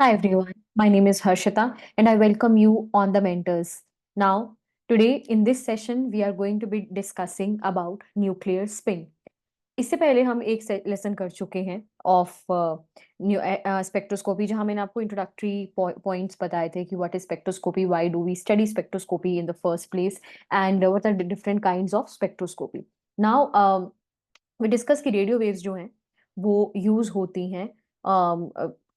Hi everyone, my name is Harshita and I welcome you on the Mentors. Now, today in this session we are going to be discussing about nuclear spin. इससे पहले हम एक lesson कर चुके हैं of spectroscopy जहां मैंने आपको इंट्रोडक्टरी पॉइंट्स बताए थे कि what is spectroscopy, why do we study spectroscopy in the first place and what are the different kinds of spectroscopy. Now we discuss की रेडियो वेव्स जो हैं वो यूज होती हैं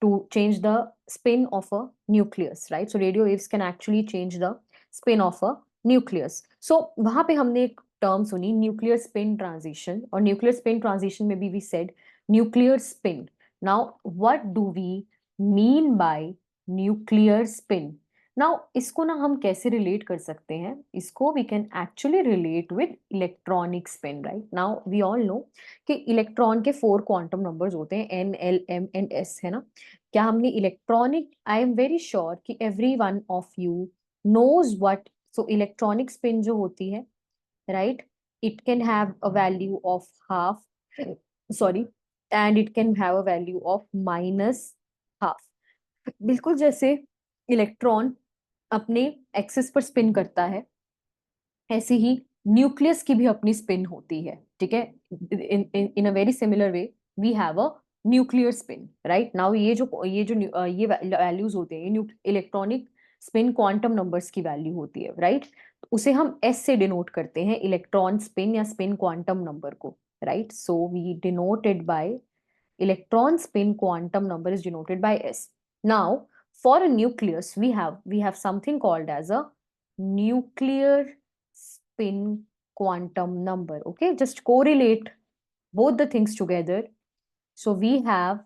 to change the spin of a nucleus, right? So radio waves can actually change the spin of a nucleus. So वहां पे हमने एक टर्म सुनी न्यूक्लियर स्पिन ट्रांजिशन, और न्यूक्लियर स्पिन ट्रांजिशन में भी we said nuclear spin. Now what do we mean by nuclear spin? Now इसको ना हम कैसे रिलेट कर सकते हैं? इसको we can actually relate with electronic spin. Right now we all know कि इलेक्ट्रॉन के 4 क्वांटम नंबर्स होते हैं, N, L, M and S, है ना? क्या हमने electronic, I am very sure कि every one of you knows what, so electronic spin जो होती है, right, it can have a value of half, sorry, and it can have a value of minus half. बिल्कुल जैसे electron अपने axis पर spin करता है, ऐसे ही न्यूक्लियस की भी अपनी स्पिन होती है. ठीक है, in a very similar way we have a nuclear spin. Right now ये वैल्यूज होते हैं, ये इलेक्ट्रॉनिक स्पिन क्वांटम नंबर्स की वैल्यू होती है. राइट, उसे हम एस से डिनोट करते हैं, इलेक्ट्रॉन स्पिन या स्पिन क्वांटम नंबर को. Right, so we denoted by electron spin quantum number is denoted by S. Now, for a nucleus, we have something called as a nuclear spin quantum number. Okay, just correlate both the things together. So we have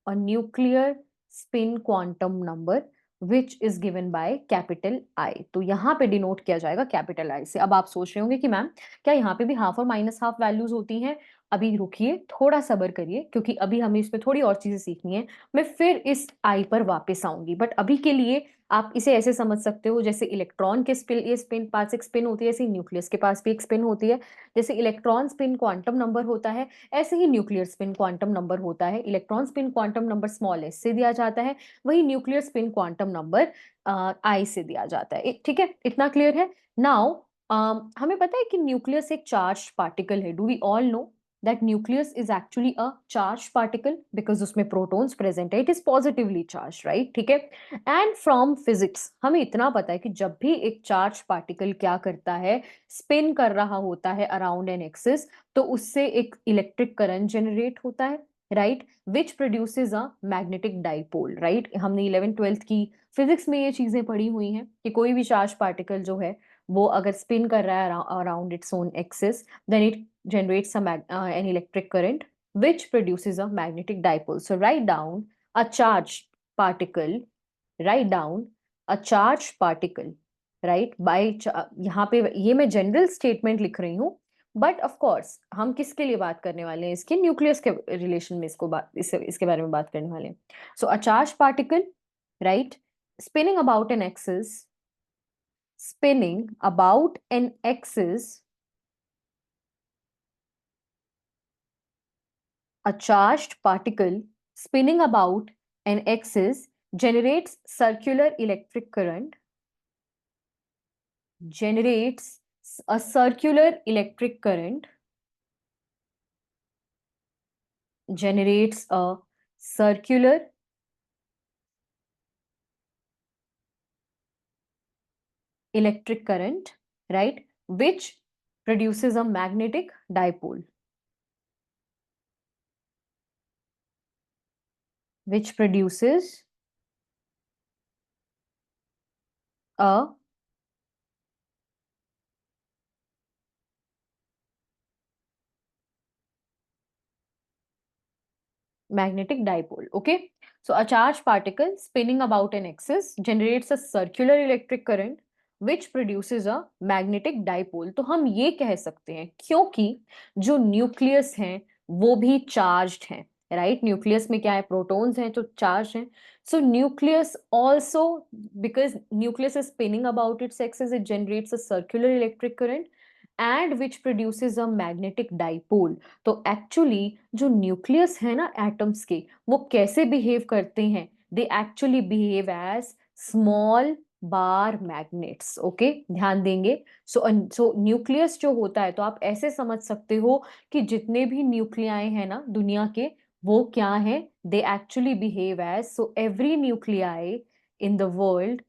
a nuclear spin quantum number which is given by capital I. तो यहाँ पे denote किया जाएगा capital I से. अब आप सोच रहे होंगे कि मैम क्या यहाँ पे भी हाफ और माइनस हाफ वैल्यूज होती हैं? अभी रुकिए, थोड़ा सब्र करिए, क्योंकि अभी हमें इसमें थोड़ी और चीजें सीखनी है. मैं फिर इस आई पर वापस आऊंगी, बट अभी के लिए आप इसे ऐसे समझ सकते हो जैसे इलेक्ट्रॉन के स्पिन, ये स्पिन पास एक स्पिन होती है, ऐसे न्यूक्लियस के पास भी एक स्पिन होती है. जैसे इलेक्ट्रॉन स्पिन क्वांटम नंबर होता है, ऐसे ही न्यूक्लियर स्पिन क्वांटम नंबर होता है. Electron spin quantum number small S से दिया जाता है, वही न्यूक्लियर स्पिन क्वांटम नंबर आई से दिया जाता है. ठीक है, इतना क्लियर है? नाउ हमें पता है कि न्यूक्लियस एक चार्ज पार्टिकल है. Do we all know that nucleus is actually a charged particle because उसमें protons present है, it is positively charged, right? ठीक है, and from physics हमें इतना पता है कि जब भी एक charged particle क्या करता है, spin कर रहा होता है around an axis, तो उससे एक electric current generate होता है, right? Which produces a magnetic dipole, right? हमने 11th-12th की फिजिक्स में ये चीजें पढ़ी हुई हैं कि कोई भी चार्ज पार्टिकल जो है वो अगर स्पिन कर रहा है around its own axis, then it generates an electric current which produces a magnetic dipole. So write down a charged particle, write down a charged particle, right? By यहाँ पे ये मैं जनरल स्टेटमेंट लिख रही हूँ, बट ऑफ कोर्स हम किसके लिए बात करने वाले हैं? इसके न्यूक्लियस के रिलेशन में इसके बारे में बात करने वाले हैं. So a charge particle, right, spinning about an axis, spinning about an axis, a charged particle spinning about an axis generates circular electric current, generates a circular electric current, generates a circular electric current, right, which produces a magnetic dipole, which produces a magnetic dipole. Okay, so a charged particle spinning about an axis generates a circular electric current which produces a magnetic dipole. तो हम ये कह सकते हैं क्योंकि जो nucleus हैं वो भी चार्ज्ड हैं, राइट? न्यूक्लियस में क्या है? प्रोटॉन्स हैं, तो चार्ज हैं. So nucleus also, because nucleus is spinning about its axis, it generates a circular electric current and which produces a magnetic dipole. तो एक्चुअली जो न्यूक्लियस है ना एटम्स के, वो कैसे बिहेव करते हैं? They actually behave as small bar magnets. Okay, ध्यान देंगे। सो न्यूक्लियस जो होता है, तो आप ऐसे समझ सकते हो कि जितने भी न्यूक्लियाई हैं ना दुनिया के, वो क्या है, they actually behave as, so every nuclei in the world,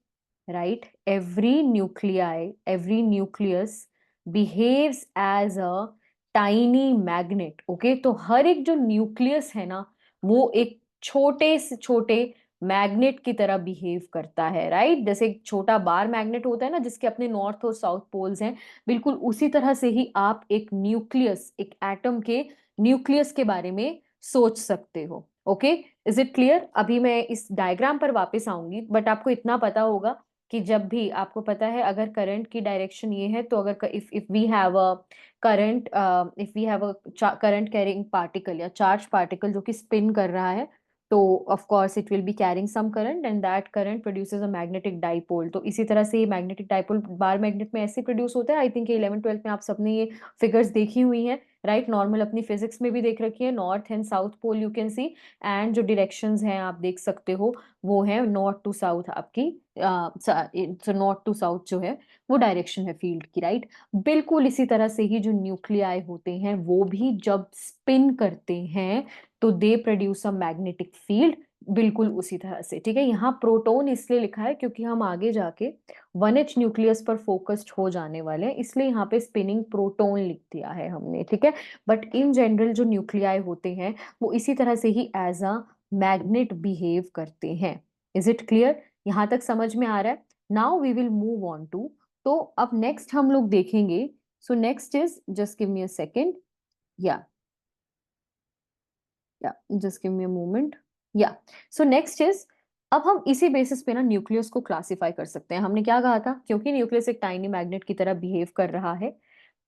right, every nucleus behaves as a tiny magnet। Okay, तो हर एक जो न्यूक्लियस है ना, वो एक छोटे से छोटे मैग्नेट की तरह बिहेव करता है, राइट। जैसे एक छोटा बार मैग्नेट होता है ना, जिसके अपने नॉर्थ और साउथ पोल्स हैं, बिल्कुल उसी तरह से ही आप एक न्यूक्लियस, एक एटम के न्यूक्लियस के बारे में सोच सकते हो। Okay, is it clear? अभी मैं इस डायग्राम पर वापस आऊंगी, बट आपको इतना पता होगा कि जब भी आपको पता है, अगर करंट की डायरेक्शन ये है, तो अगर if we have a current, if we have a current carrying particle या चार्ज पार्टिकल जो कि स्पिन कर रहा है, तो of course it will be carrying some current, and that current produces a magnetic dipole. तो इसी तरह से ये मैग्नेटिक डाइपोल बार मैग्नेट में ऐसे प्रोड्यूस होता है। आई थिंक 11th 12th में आप सबने ये फिगर्स देखी हुई हैं, राइट। नॉर्मल अपनी फिजिक्स में भी देख रखी है। North and south pole you can see, and जो डायरेक्शंस हैं आप देख सकते हो, वो है नॉर्थ टू साउथ आपकी। नॉर्थ टू साउथ जो है वो डायरेक्शन है फील्ड की, राइट। बिल्कुल इसी तरह से ही जो न्यूक्लियाई होते हैं, वो भी जब स्पिन करते हैं, तो they produce a magnetic field, बिल्कुल उसी तरह से। ठीक है, यहाँ प्रोटॉन इसलिए लिखा है क्योंकि हम आगे जाके 1H न्यूक्लियस पर फोकस्ड हो जाने वाले हैं, इसलिए यहाँ पे स्पिनिंग प्रोटॉन लिख दिया है हमने। ठीक है, बट इन जनरल जो न्यूक्लियाई होते हैं, वो इसी तरह से ही एज अ मैग्नेट बिहेव करते हैं। Is it clear? यहां तक समझ में आ रहा है? Now we will move on to, तो अब नेक्स्ट हम लोग देखेंगे। So next is, just give me a second, या या just give me a moment, या सो नेक्स्ट इज, अब हम इसी बेसिस पे ना न्यूक्लियस को क्लासिफाई कर सकते हैं। हमने क्या कहा था, क्योंकि न्यूक्लियस एक टाइनी मैग्नेट की तरह बिहेव कर रहा है,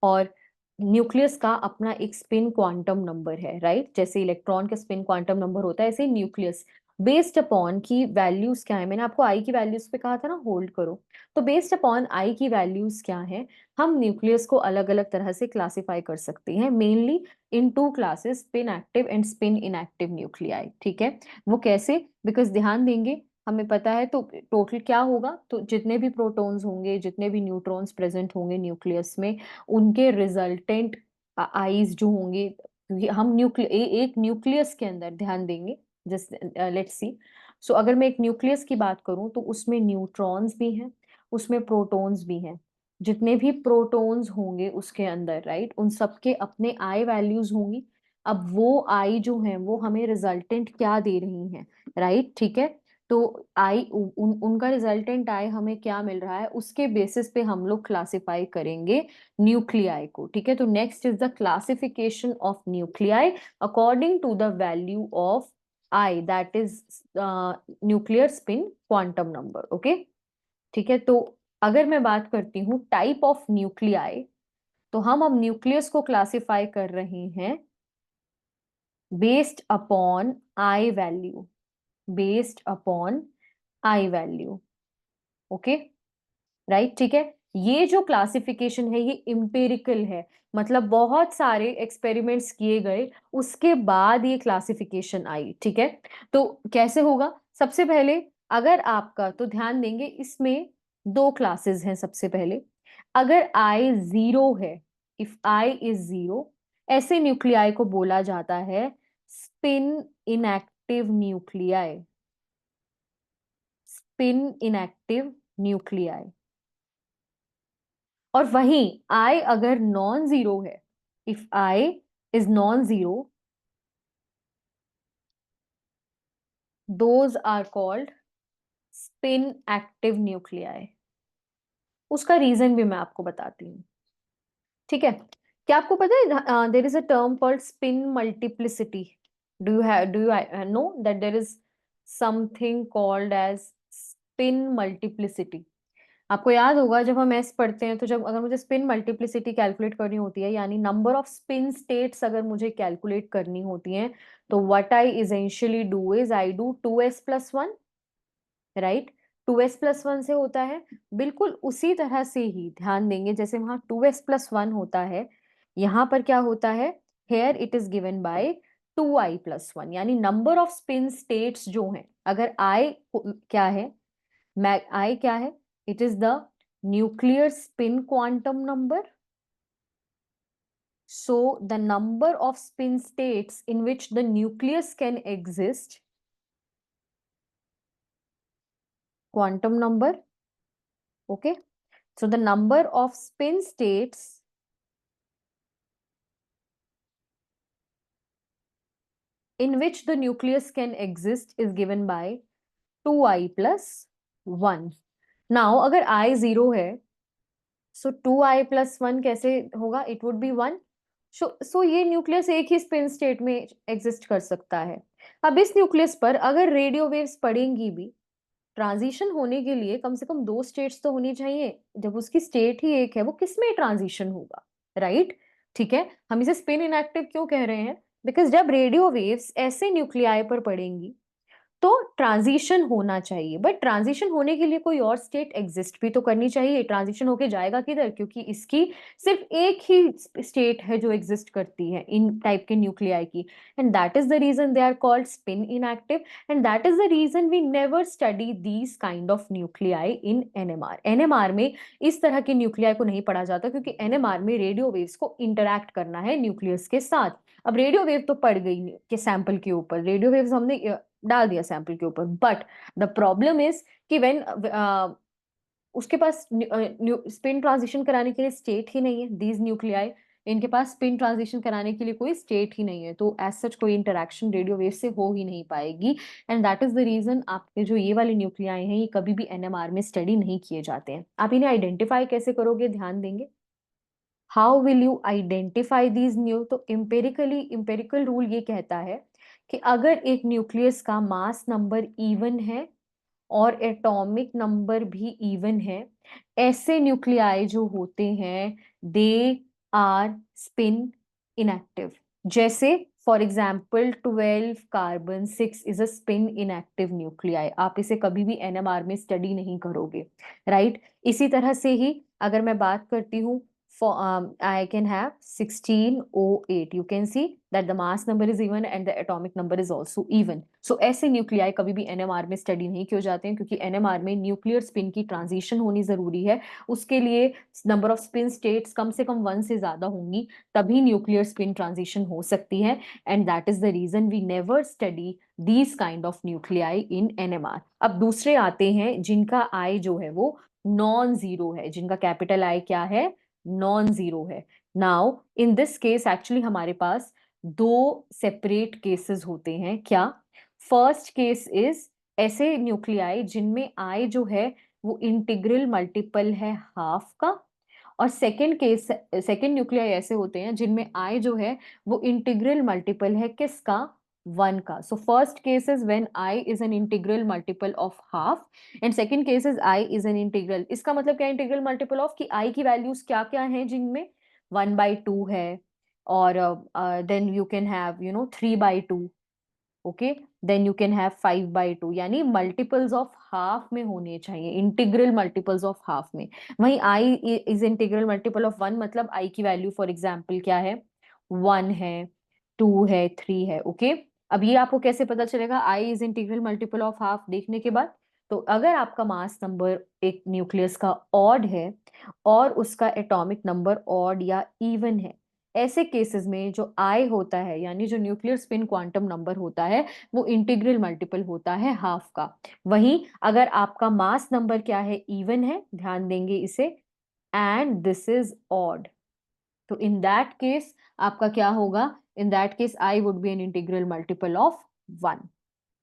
और न्यूक्लियस का अपना एक स्पिन क्वांटम नंबर है, राइट। जैसे इलेक्ट्रॉन का स्पिन क्वांटम नंबर होता है, ऐसे न्यूक्लियस बेस्ड अपॉन की वैल्यूज क्या है, मैंने आपको आई की वैल्यूज पे कहा था ना होल्ड करो, तो बेस्ड अपॉन आई की वैल्यूज क्या है, हम न्यूक्लियस को अलग अलग तरह से क्लासिफाई कर सकते हैं, mainly in two classes, spin active and spin inactive nuclei. ठीक है, वो कैसे? बिकॉज ध्यान देंगे, हमें पता है, तो टोटल क्या होगा, तो जितने भी प्रोटॉन्स होंगे, जितने भी न्यूट्रॉन्स प्रेजेंट होंगे न्यूक्लियस में, उनके रिजल्टेंट आईज जो होंगे, क्योंकि हम एक न्यूक्लियस के अंदर, ध्यान देंगे, जस्ट लेट्स सी। सो अगर मैं एक न्यूक्लियस की बात करूं, तो उसमें न्यूट्रॉन्स भी हैं, उसमें प्रोटॉन्स भी हैं। जितने भी प्रोटॉन्स होंगे उसके अंदर, राइट, उन सबके अपने आई वैल्यूज होंगी। अब वो आई जो है, वो हमें रिजल्टेंट क्या दे रही हैं, राइट। ठीक है, तो आई उनका रिजल्टेंट आई हमें क्या मिल रहा है, उसके बेसिस पे हम लोग क्लासिफाई करेंगे न्यूक्लियाई को। ठीक है, तो next is the classification of nuclei according to the value of I, that is nuclear spin quantum number. Okay, ठीक है, तो अगर मैं बात करती हूँ टाइप ऑफ न्यूक्लियाई, तो हम अब न्यूक्लियस को क्लासिफाई कर रहे हैं based upon I value, based upon I value. Okay, right, ठीक है। ये जो क्लासिफिकेशन है, ये इम्पेरिकल है, मतलब बहुत सारे एक्सपेरिमेंट्स किए गए, उसके बाद ये क्लासिफिकेशन आई। ठीक है, तो कैसे होगा? सबसे पहले, अगर आपका, तो ध्यान देंगे, इसमें दो क्लासेस हैं। सबसे पहले, अगर आई जीरो है, इफ आई इज जीरो, ऐसे न्यूक्लियाई को बोला जाता है spin inactive nuclei, spin inactive nuclei. और वहीं आई अगर नॉन जीरो है, if I is non zero, those are called spin active nuclei. उसका रीजन भी मैं आपको बताती हूँ। ठीक है, क्या आपको पता है there is a term called spin multiplicity? Do you know that there is something called as spin multiplicity? आपको याद होगा, जब हम एस पढ़ते हैं, तो जब अगर मुझे स्पिन मल्टीप्लिसिटी कैलकुलेट करनी होती है, यानी नंबर ऑफ स्पिन स्टेट्स अगर मुझे कैलकुलेट करनी होती हैं, तो what I essentially do is I do 2s+1, right. 2s+1 से होता है, बिल्कुल उसी तरह से ही ध्यान देंगे, जैसे वहां 2s+1 होता है, यहाँ पर क्या होता है, here it is given by 2i+1, यानी नंबर ऑफ स्पिन स्टेट्स जो हैं, अगर I क्या है, I क्या है, it is the nuclear spin quantum number. So the number of spin states in which the nucleus can exist, quantum number, okay? So the number of spin states in which the nucleus can exist is given by 2i+1. Now अगर I 0 है, so 2i+1 कैसे होगा, it would be 1. So ये nucleus एक ही spin state में exist कर सकता है. अब इस न्यूक्लियस पर अगर रेडियो वेव्स पड़ेंगी भी, ट्रांजिशन होने के लिए कम से कम 2 स्टेट्स तो होनी चाहिए. जब उसकी स्टेट ही एक है, वो किसमें ट्रांजिशन होगा, राइट? ठीक है, हम इसे स्पिन इनएक्टिव क्यों कह रहे हैं? बिकॉज जब रेडियो वेव्स ऐसे न्यूक्लियाई पर पड़ेंगी तो ट्रांजिशन होना चाहिए, बट ट्रांजिशन होने के लिए कोई और स्टेट एग्जिस्ट भी तो करनी चाहिए. ट्रांजिशन होके जाएगा किधर, क्योंकि इसकी सिर्फ एक ही स्टेट है जो एग्जिस्ट करती है इन टाइप के न्यूक्लियाई की, and that is the reason they are called spin inactive, and that is the reason we never study these kind of nuclei in NMR. NMR में इस तरह के न्यूक्लियाई को नहीं पढ़ा जाता, क्योंकि एनएमआर में रेडियो वेव्स को इंटरैक्ट करना है न्यूक्लियस के साथ. अब रेडियो वेव तो पड़ गई के सैंपल के ऊपर, रेडियो वेव्स हमने डाल दिया सैंपल के ऊपर, बट द प्रॉब्लम इज कि व्हेन उसके पास स्पिन ट्रांजिशन कराने के लिए स्टेट ही नहीं है. दीज न्यूक्लियाई, इनके पास स्पिन ट्रांजिशन कराने के लिए कोई स्टेट ही नहीं है, तो एज सच कोई इंटरेक्शन रेडियो वेव से हो ही नहीं पाएगी, and that is the reason आपके जो ये वाले न्यूक्लियाई हैं, ये कभी भी एनएमआर में स्टडी नहीं किए जाते हैं. आप इन्हें आइडेंटिफाई कैसे करोगे, ध्यान देंगे. How will you identify these new, तो इंपेरिकल रूल ये कहता है कि अगर एक न्यूक्लियस का मास नंबर इवन है और एटॉमिक नंबर भी इवन है, ऐसे न्यूक्लियाई जो होते हैं दे आर स्पिन इनएक्टिव. जैसे for example 12 carbon 6 is a spin inactive nuclei. आप इसे कभी भी एनएमआर में स्टडी नहीं करोगे, राइट? इसी तरह से ही अगर मैं बात करती हूँ, I can have 16O8. You can see that the mass number is even and the atomic number is also even. So ऐसे न्यूक्लियाई कभी भी एनएमआर में स्टडी नहीं किए जाते हैं, क्योंकि एनएमआर में न्यूक्लियर स्पिन की ट्रांजिशन होनी जरूरी है. उसके लिए नंबर ऑफ स्पिन स्टेट्स कम से कम 1 से ज्यादा होंगी, तभी न्यूक्लियर स्पिन ट्रांजिशन हो सकती है, and that is the reason we never study these kind of nuclei in NMR. अब दूसरे आते हैं जिनका आई जो है वो नॉन जीरो है, जिनका कैपिटल आई क्या है, नॉन जीरो है. Now in this case actually हमारे पास दो सेपरेट केसेस होते हैं. क्या? फर्स्ट केस इज ऐसे न्यूक्लियाई जिनमें आई जो है वो इंटीग्रल मल्टीपल है हाफ का, और सेकेंड न्यूक्लियाई ऐसे होते हैं जिनमें आई जो है वो इंटीग्रल मल्टीपल है किसका, 1 का. So first case is when I is an integral multiple of half, and second case is I is an integral. इसका मतलब क्या, इंटीग्रल मल्टीपल ऑफ, कि आई की वैल्यूज क्या क्या हैं जिनमें 1/2 है, और then you can have 3/2, okay, then you can have 5/2, यानी मल्टीपल्स ऑफ हाफ में होने चाहिए, इंटीग्रल मल्टीपल्स ऑफ हाफ में. वहीं आई इज इंटीग्रल मल्टीपल ऑफ 1, मतलब आई की वैल्यू फॉर एग्जाम्पल क्या है, 1 है, 2 है, 3 है, ओके. अब ये आपको कैसे पता चलेगा I is integral multiple of half, देखने के बाद. तो अगर आपका मास नंबर एक न्यूक्लियस का ऑड है और उसका एटॉमिक नंबर ऑड या इवन है, ऐसे केसेस में जो आई होता है, यानी जो न्यूक्लियर स्पिन क्वांटम नंबर होता है, वो इंटीग्रल मल्टीपल होता है हाफ का. वहीं अगर आपका मास नंबर क्या है, इवन है, ध्यान देंगे इसे, एंड दिस इज ऑड, तो इन दैट केस आपका क्या होगा, in that case I would be N integral multiple of 1.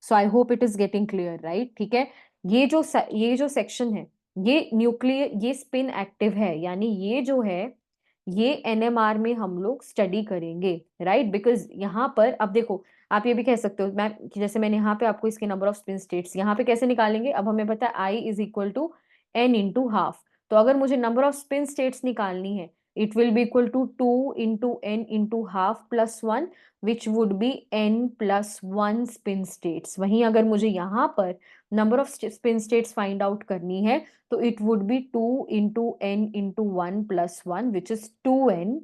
So I hope it is getting clear, right? ठीक है, ये जो सेक्शन है, ये न्यूक्लियर, ये स्पिन एक्टिव है, यानी ये जो है ये एनएमआर में हम लोग स्टडी करेंगे, राइट? बिकॉज यहाँ पर अब देखो, आप ये भी कह सकते हो मैं कि जैसे मैंने यहाँ पे आपको इसके नंबर ऑफ स्पिन स्टेट्स यहाँ पे कैसे निकालेंगे, अब हमें पता है I is equal to N into half. तो अगर मुझे नंबर ऑफ स्पिन स्टेट्स निकालनी है, it will be equal to 2 into N into half plus 1, which would be n+1 spin states. वहीं अगर मुझे यहाँ पर number of spin states find out करनी है, तो it would be 2 into n into 1 plus 1, which is 2n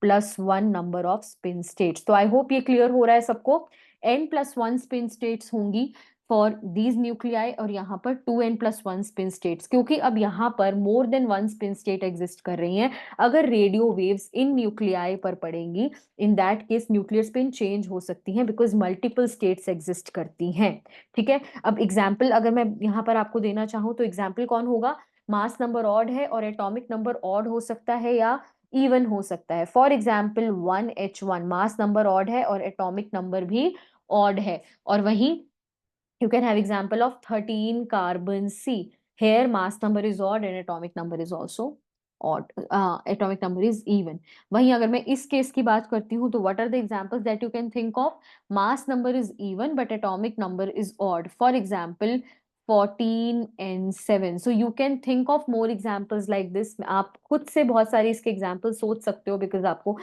n+1 number of spin states. तो I hope ये क्लियर हो रहा है सबको। n+1 स्पिन स्टेट्स होंगी फॉर दीज न्यूक्लियाई और यहाँ पर 2n+1 स्पिन स्टेट्स, क्योंकि अब यहाँ पर more than 1 spin state exist कर रही हैं। अगर रेडियो वेव्स इन न्यूक्लियाई पर पड़ेंगी, in that case nuclear spin change हो सकती हैं बिकॉज मल्टीपल स्टेट्स एग्जिस्ट करती हैं। ठीक है, अब एग्जाम्पल अगर मैं यहाँ पर आपको देना चाहूँ तो एग्जाम्पल कौन होगा? मास नंबर ऑड है और एटॉमिक नंबर ऑड हो सकता है या इवन हो सकता है। For example 1H1 mass number odd है और एटॉमिक नंबर भी ऑड है। और वहीं you can have example of 13 carbon C. Here mass number is odd and atomic number is also odd. Atomic number is even. वहीं अगर मैं इस केस की बात करती हूँ तो what are the examples that you can think of? Mass number is even but atomic number is odd. For example 14 and 7. So you can think of more examples like this. आप खुद से बहुत सारे इसके examples सोच सकते हो because आपको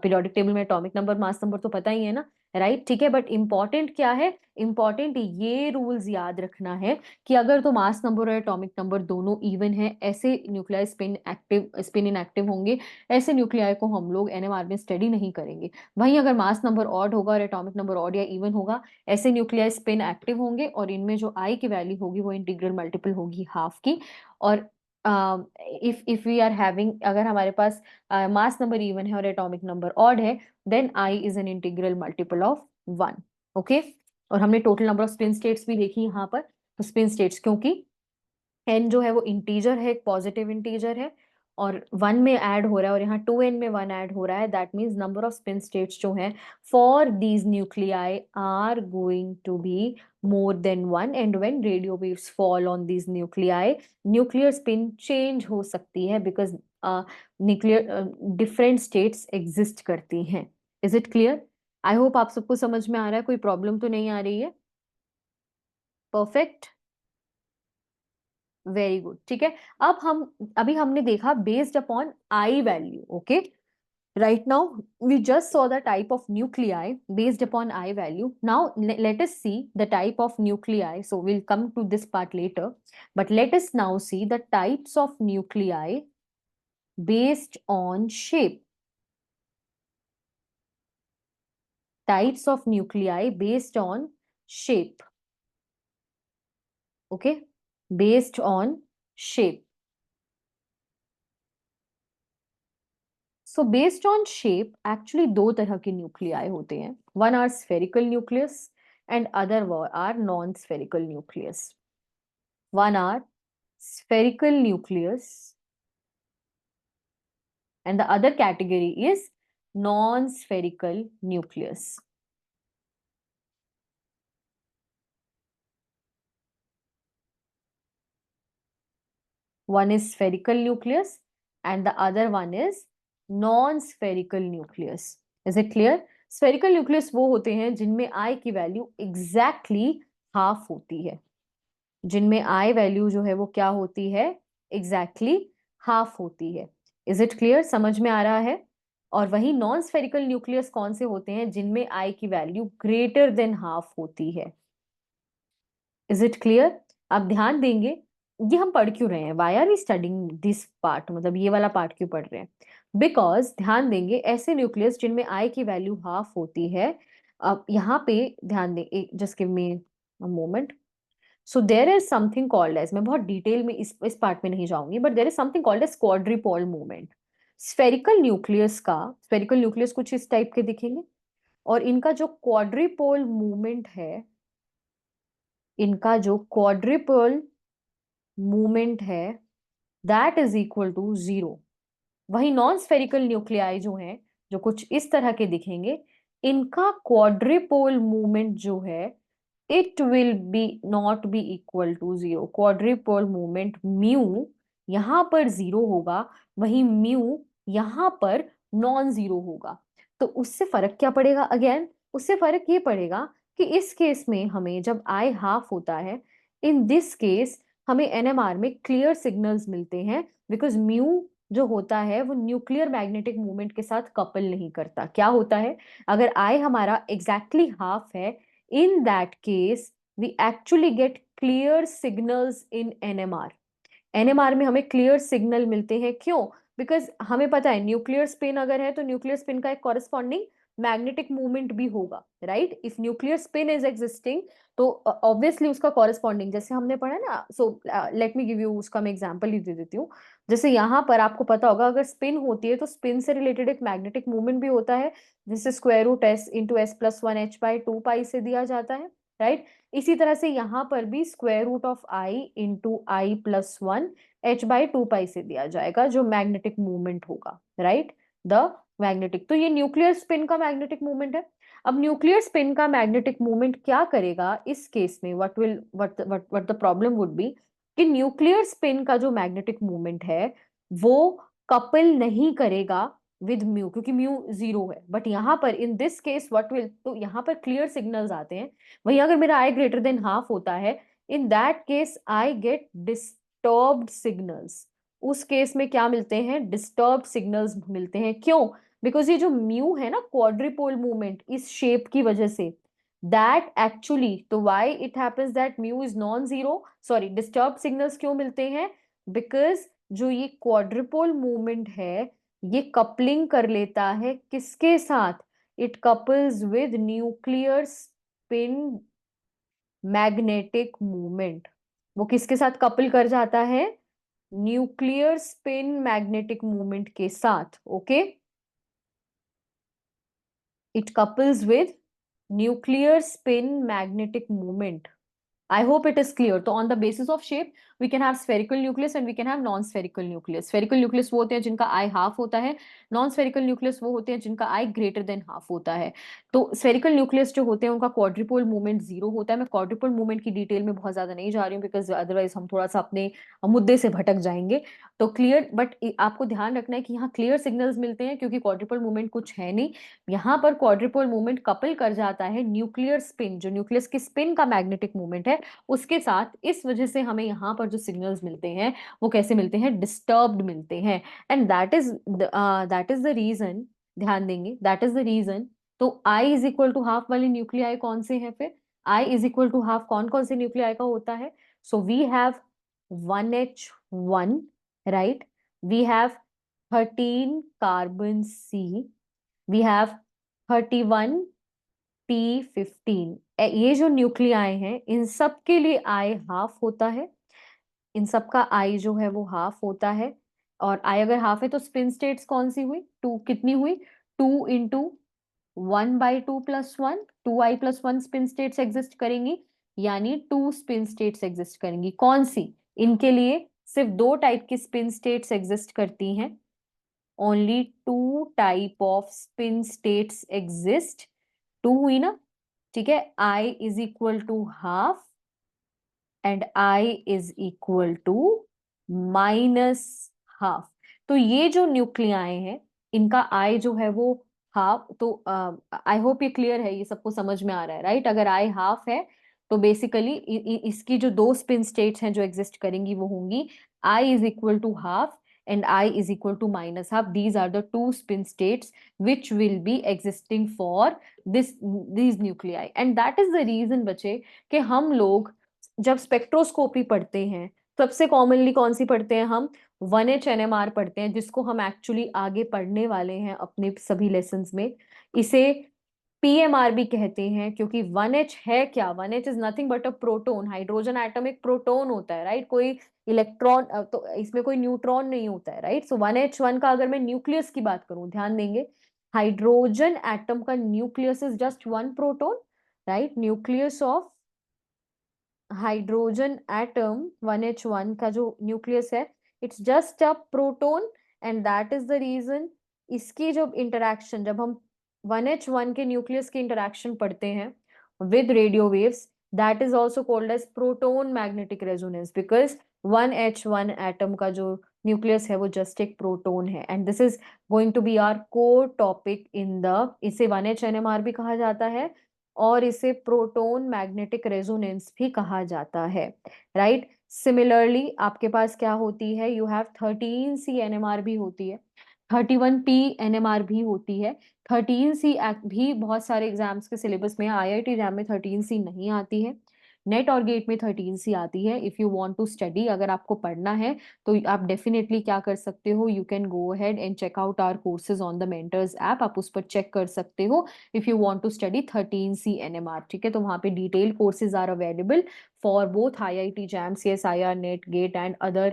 periodic table में atomic number mass number तो पता ही है ना, राइट? ठीक है, बट इंपॉर्टेंट क्या है? इंपॉर्टेंट ये रूल्स याद रखना है कि अगर तो मास नंबर और एटॉमिक नंबर दोनों इवन है, ऐसे न्यूक्लियाई स्पिन इनएक्टिव होंगे, ऐसे न्यूक्लियाई को हम लोग एनएमआर में स्टडी नहीं करेंगे। वहीं अगर मास नंबर ऑड होगा और एटॉमिक नंबर ऑड या इवन होगा, ऐसे न्यूक्लियाई स्पिन एक्टिव होंगे और इनमें जो आई की वैल्यू होगी वो इंटीग्रल मल्टीपल होगी हाफ की। और इफ वी आर हैविंग, अगर हमारे पास मास नंबर इवन है और एटॉमिक नंबर ऑड है, then I is an integral multiple of 1। Okay, और हमने total number of spin states भी देखी यहाँ पर। तो स्पिन स्टेट्स, क्योंकि n जो है वो इंटीजर है, एक पॉजिटिव इंटीजर है और 1 में ऐड हो रहा है और यहाँ 2n में 1 ऐड हो रहा है, that means number of spin states जो है for these nuclei are going to be more than 1 and when radio waves fall on these nuclei, nuclear spin change हो सकती है because nuclear different states exist करती हैं। Is it clear? I hope आप सबको समझ में आ रहा है, कोई प्रॉब्लम तो नहीं आ रही है? Perfect, very good. ठीक है, अभी हमने देखा based upon I value. Okay, right now we just saw the type of nuclei based upon I value. Now let us see the type of nuclei. So we'll come to this part later, but let us now see the types of nuclei based on shape. Types of nuclei based on shape. Okay, based on shape. So based on shape, actually दो तरह के nuclei होते हैं. One are spherical nucleus and other are non-spherical nucleus. One are spherical nucleus and the other category is non-spherical nucleus. One is spherical nucleus and the other one is non-spherical nucleus. Is it clear? Spherical nucleus वो होते हैं जिनमें I की value exactly half होती है, जिनमें I value जो है वो क्या होती है? exactly half होती है। Is it clear? समझ में आ रहा है? और वही नॉन स्फेरिकल न्यूक्लियस कौन से होते हैं? जिनमें I की वैल्यू ग्रेटर देन हाफ होती है। Is it clear? आप ध्यान देंगे, ये हम पढ़ क्यों रहे हैं? Why are we studying this part, मतलब ये वाला पार्ट क्यों पढ़ रहे हैं? बिकॉज ध्यान देंगे, ऐसे न्यूक्लियस जिनमें आई की वैल्यू हाफ होती है, अब यहाँ पे ध्यान दें, just give me a moment. So there is something called as, मैं बहुत डिटेल में इस पार्ट में नहीं जाऊंगी, but there is something called as quadrupole movement. Spherical nucleus कुछ इस टाइप के दिखेंगे और इनका जो क्वाड्रिपोल मूवमेंट है, इनका जो क्वाड्रिपोल मूवमेंट है दैट इज इक्वल टू 0। वही नॉन स्फेरिकल न्यूक्लियाई जो हैं, जो कुछ इस तरह के दिखेंगे, इनका क्वाड्रिपोल मूवमेंट जो है it will be not be equal to 0। Quadrupole movement mu यहाँ पर 0 होगा, वही म्यू यहाँ पर नॉन 0 होगा। तो उससे फर्क क्या पड़ेगा? अगेन उससे फर्क ये पड़ेगा कि इस केस में हमें जब आई हाफ होता है, इन दिस केस हमें एनएमआर में क्लियर सिग्नल्स मिलते हैं बिकॉज म्यू जो होता है वो न्यूक्लियर मैग्नेटिक मूवमेंट के साथ कपल नहीं करता। क्या होता है? अगर आई हमारा एग्जैक्टली हाफ है, in that case we actually get clear signals in NMR। NMR में हमें क्लियर सिग्नल मिलते हैं, क्यों? बिकॉज हमें पता है न्यूक्लियर स्पिन अगर है तो न्यूक्लियर स्पिन का एक कॉरेस्पॉन्डिंग मैग्नेटिक मूवमेंट भी होगा, right? If nuclear spin is existing तो ऑब्वियसली उसका कॉरेस्पॉन्डिंग, जैसे हमने पढ़ा ना, so let me give you उसका मैं एग्जांपल ही दे देती हूँ। जैसे यहाँ पर आपको पता होगा अगर स्पिन होती है तो स्पिन से रिलेटेड एक मैग्नेटिक मूवमेंट भी होता है, जिसे square root S into S plus one H by two pi से दिया जाता है, राइट? इसी तरह से यहाँ पर भी square root of I into I plus one H by two pi से दिया जाएगा, जो मैग्नेटिक मूवमेंट होगा, राइट? द मैग्नेटिक, तो ये न्यूक्लियर स्पिन का मैग्नेटिक मूवमेंट है। अब न्यूक्लियर स्पिन का मैग्नेटिक मूवमेंट क्या करेगा इस केस में, what the problem would be कि न्यूक्लियर स्पिन का जो मैग्नेटिक मूवमेंट है वो कपल नहीं करेगा विद म्यू, क्योंकि म्यू जीरो है। बट यहाँ पर in this case what will, तो यहाँ पर क्लियर सिग्नल्स आते हैं। वहीं अगर मेरा आई ग्रेटर देन हाफ होता है, in that case I get disturbed signals. उस केस में क्या मिलते हैं? डिस्टर्ब्ड सिग्नल्स मिलते हैं। क्यों? बिकॉज ये जो म्यू है ना, क्वाड्रिपोल मूवमेंट इस शेप की वजह से, दैट एक्चुअली, तो why it happens that mu is non zero, sorry disturb signals क्यों मिलते हैं? बिकॉज जो ये क्वाड्रिपोल मूवमेंट है ये कपलिंग कर लेता है किसके साथ? It couples with nuclear spin magnetic movement. वो किसके साथ कपल कर जाता है? न्यूक्लियर स्पिन मैग्नेटिक मूवमेंट के साथ, okay? It couples with nuclear spin magnetic moment. I hope it is clear. तो on the basis of shape, we can have spherical nucleus and we can have non-spherical nucleus. Spherical nucleus वो होते हैं जिनका I half होता है, non-spherical nucleus वो होते हैं जिनका I greater than half होता है। तो spherical nucleus जो होते हैं उनका quadrupole movement जीरो होता है। मैं quadrupole movement की डिटेल में बहुत ज्यादा नहीं जा रही हूँ बिकॉज अदरवाइज हम थोड़ा सा अपने मुद्दे से भटक जाएंगे। तो क्लियर, बट आपको ध्यान रखना है कि यहाँ क्लियर सिग्नल्स मिलते हैं क्योंकि quadrupole movement कुछ है नहीं। यहाँ पर क्वाड्रिपोल मूवमेंट कपल कर जाता है न्यूक्लियर स्पिन, जो न्यूक्लियस की स्पिन का मैग्नेटिक मूवमेंट है उसके साथ। इस वजह से हमें यहाँ पर जो सिग्नल्स मिलते हैं वो कैसे मिलते हैं? डिस्टर्ब्ड मिलते हैं। And that is the reason, ध्यान देंगे, दैट इज द रीजन। तो I is equal to half वाले न्यूक्लियाई कौन से हैं फिर? I is equal to half कौन कौन से न्यूक्लियाई का होता है? So we have 1H1, right? We have 13 carbon C, we have 31 P15। ये जो न्यूक्लियाई हैं इन सब के लिए I हाफ होता है, इन सब का I जो है वो हाफ होता है। और I अगर हाफ है तो स्पिन स्टेट्स कौन सी हुई? टू, कितनी हुई? 2 × 1/2 + 1, 2I+1 स्पिन स्टेट्स एग्जिस्ट करेंगी, यानी 2 स्पिन स्टेट्स एग्जिस्ट करेंगी। कौन सी? इनके लिए सिर्फ 2 टाइप की स्पिन स्टेट्स एग्जिस्ट करती हैं। only 2 type of spin states exist। 2 हुई ना, ठीक है? I is equal to half and I is equal to minus half। तो ये जो न्यूक्लियाई हैं इनका I जो है वो हाफ, तो आई होप ये क्लियर है, ये सबको समझ में आ रहा है, राइट? अगर I हाफ है तो बेसिकली इसकी जो 2 स्पिन स्टेट्स हैं जो एग्जिस्ट करेंगी वो होंगी I is equal to half and I is equal to minus half। These are the 2 spin states which will be existing for these nuclei। And that is the reason बच्चे कि हम लोग जब स्पेक्ट्रोस्कोपी पढ़ते हैं सबसे कॉमनली कौन सी पढ़ते हैं हम? 1H NMR पढ़ते हैं, जिसको हम एक्चुअली आगे पढ़ने वाले हैं अपने सभी लेसन्स में। इसे PMR भी कहते हैं क्योंकि 1H है क्या? 1H is nothing but a proton. Hydrogen atom एक प्रोटोन होता है, राइट? कोई इलेक्ट्रॉन, तो इसमें कोई न्यूट्रॉन नहीं होता है, राइट? सो 1H1 का अगर मैं न्यूक्लियस की बात करूं, ध्यान देंगे, हाइड्रोजन एटम का nucleus is just 1 proton, right? Nucleus of hydrogen atom 1H1 का जो न्यूक्लियस है it's just a proton. And that is the reason इसकी जो इंटरेक्शन, जब हम 1H1 के न्यूक्लियस की इंटरेक्शन पढ़ते हैं with radio waves, that is also called as proton magnetic resonance, because 1H1 atom का जो न्यूक्लियस है वो जस्ट एक प्रोटोन है। And this is going to be our core topic in the, इसे 1HNMR भी कहा जाता है और इसे प्रोटोन मैग्नेटिक रेजोनेंस भी कहा जाता है, राइट? सिमिलरली आपके पास क्या होती है? यू हैव 13C NMR भी होती है, 31P NMR भी होती है। 13C भी बहुत सारे एग्जाम्स के सिलेबस में, IIT एग्जाम में 13C नहीं आती है। नेट और गेट में 13C आती है। If you want to study, अगर आपको पढ़ना है तो आप डेफिनेटली क्या कर सकते हो, you can go ahead and check out our courses on the Mentors app. आप उस पर चेक कर सकते हो if you want to study 13C NMR, ठीक है। तो वहाँ पे detail courses are available for both IIT JAM, CSIR, NET, GATE and other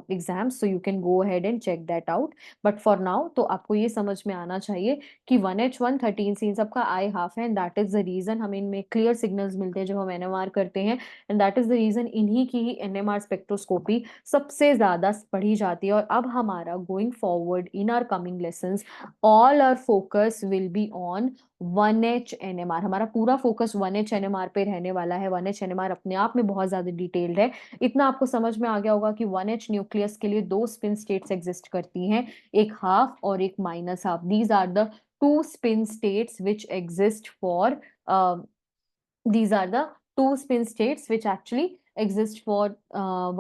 exams. So you can go ahead and check that out. But for now, तो आपको ये समझ में आना चाहिए कि 1H1 13C इन सबका I half है, and that is the reason हमें इनमें clear signals मिलते हैं जब हम NMR करते हैं, and that is the reason इन्हीं की ही NMR स्पेक्ट्रोस्कोपी सबसे ज्यादा पढ़ी जाती है। और अब हमारा going forward in our coming lessons, all our focus will be on 1H NMR। हमारा पूरा फोकस 1H NMR पे रहने वाला है। 1H NMR अपने आप में बहुत ज्यादा डिटेल्ड है। इतना आपको समझ में आ गया होगा कि 1H न्यूक्लियस के लिए दो स्पिन स्टेट्स एग्जिस्ट करती हैं, एक हाफ और एक minus half. These are the two spin states which exist for these are the two spin states which actually exist for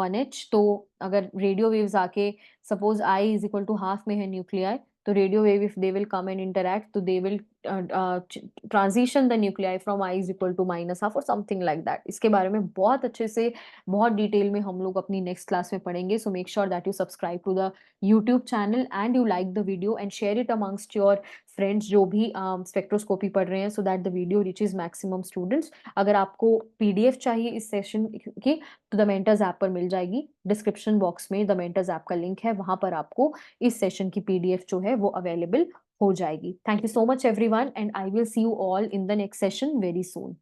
1H। तो अगर रेडियो वेव्स आके suppose I is equal to half में है nuclei, तो radio wave if they will come and interact, तो they will transition the nuclei from I is equal to minus half और something like that. इसके बारे में बहुत अच्छे से, बहुत डिटेल में हम लोग अपनी नेक्स्ट क्लास में पढ़ेंगे। So make sure that you subscribe to the YouTube channel and you like the video and share it amongst your friends जो भी स्पेक्ट्रोस्कोपी पढ़ रहे हैं, so that the video reaches maximum students. अगर आपको PDF चाहिए इस सेशन की, तो द मेंटर्स ऐप पर मिल जाएगी। डिस्क्रिप्शन बॉक्स में द मेंटर्स ऐप का लिंक है, वहां पर आपको इस सेशन की PDF जो है वो अवेलेबल हो जाएगी। Thank you so much everyone, and I will see you all in the next session very soon.